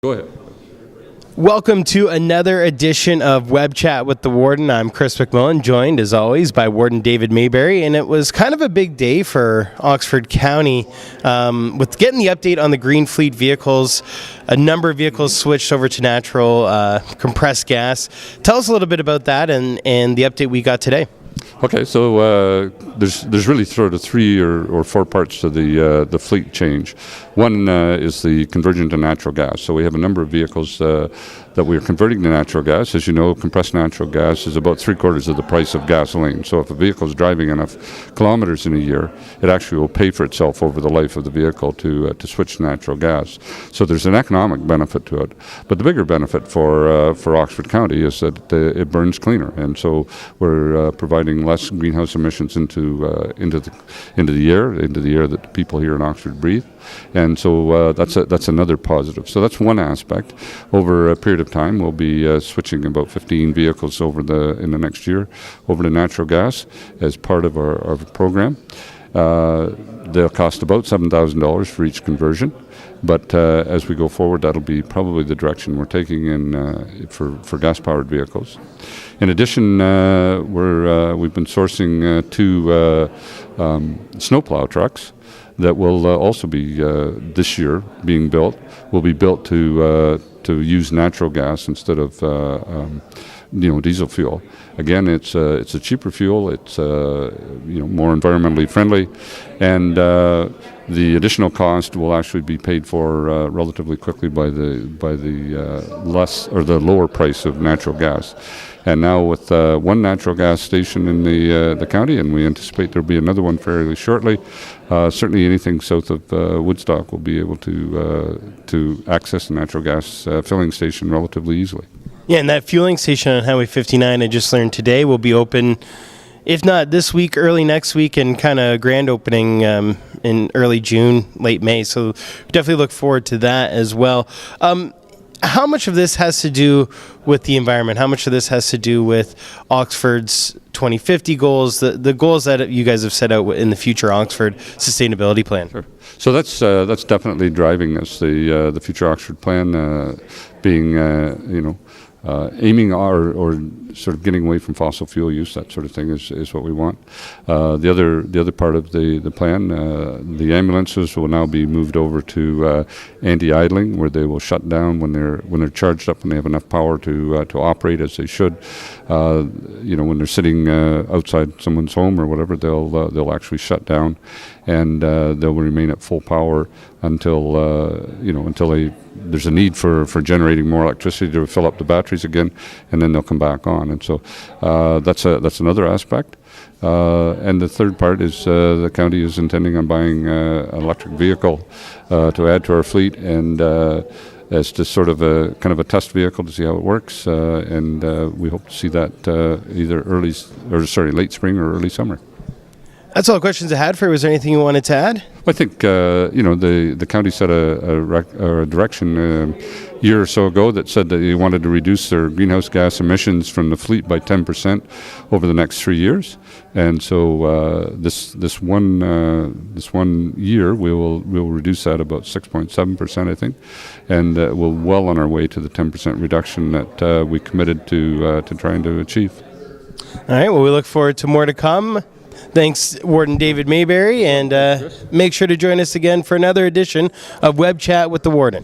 Go ahead. Welcome to another edition of Web Chat with the Warden. I'm Chris McMillan, joined as always by Warden David Mayberry, and it was kind of a big day for Oxford County with getting the update on the Green Fleet vehicles. A number of vehicles switched over to natural compressed gas. Tell us a little bit about that and the update we got today. Okay, so there's really sort of three or four parts to the fleet change. One is the conversion to natural gas. So we have a number of vehicles that we are converting to natural gas. As you know, compressed natural gas is about 3/4 of the price of gasoline. So if a vehicle is driving enough kilometers in a year, it actually will pay for itself over the life of the vehicle to switch to natural gas. So there's an economic benefit to it. But the bigger benefit for Oxford County is that it burns cleaner, and so we're providing less greenhouse emissions into the air that the people here in Oxford breathe. And so that's another positive. So that's one aspect. Over a period of time, we'll be switching about 15 vehicles in the next year over to natural gas as part of our program. They'll cost about $7,000 for each conversion. But as we go forward, that'll be probably the direction we're taking for gas-powered vehicles. In addition, we've been sourcing two snowplow trucks that will also be this year being built. Will be built to use natural gas instead of diesel fuel. Again, it's a cheaper fuel. It's more environmentally friendly, and the additional cost will actually be paid for relatively quickly by the lower price of natural gas. And now with one natural gas station in the county, and we anticipate there'll be another one fairly shortly, certainly anything south of Woodstock will be able to access a natural gas filling station relatively easily. Yeah, and that fueling station on Highway 59, I just learned today, will be open, if not this week, early next week, and kind of grand opening in early June, late May. So definitely look forward to that as well. How much of this has to do with the environment? How much of this has to do with Oxford's 2050 goals, the goals that you guys have set out in the future Oxford sustainability plan? Sure. So that's definitely driving this. The future Oxford plan being aiming or sort of getting away from fossil fuel use, that sort of thing is what we want. The other part of the plan, the ambulances will now be moved over to anti-idling, where they will shut down when they're charged up and they have enough power to operate as they should. When they're sitting outside someone's home or whatever, they'll actually shut down, and they'll remain at full power until there's a need for generating more electricity to fill up the batteries again, and then they'll come back on. And so that's another aspect. And the third part is the county is intending on buying an electric vehicle to add to our fleet, and as just sort of a kind of a test vehicle to see how it works. And we hope to see that either late spring or early summer. That's all the questions I had for you. Was there anything you wanted to add? I think the county set a direction a year or so ago that said that they wanted to reduce their greenhouse gas emissions from the fleet by 10% over the next 3 years, and so this one year we will reduce that about 6.7%, I think, and we're well on our way to the 10% reduction that we committed to trying to achieve. All right. Well, we look forward to more to come. Thanks, Warden David Mayberry, and make sure to join us again for another edition of Web Chat with the Warden.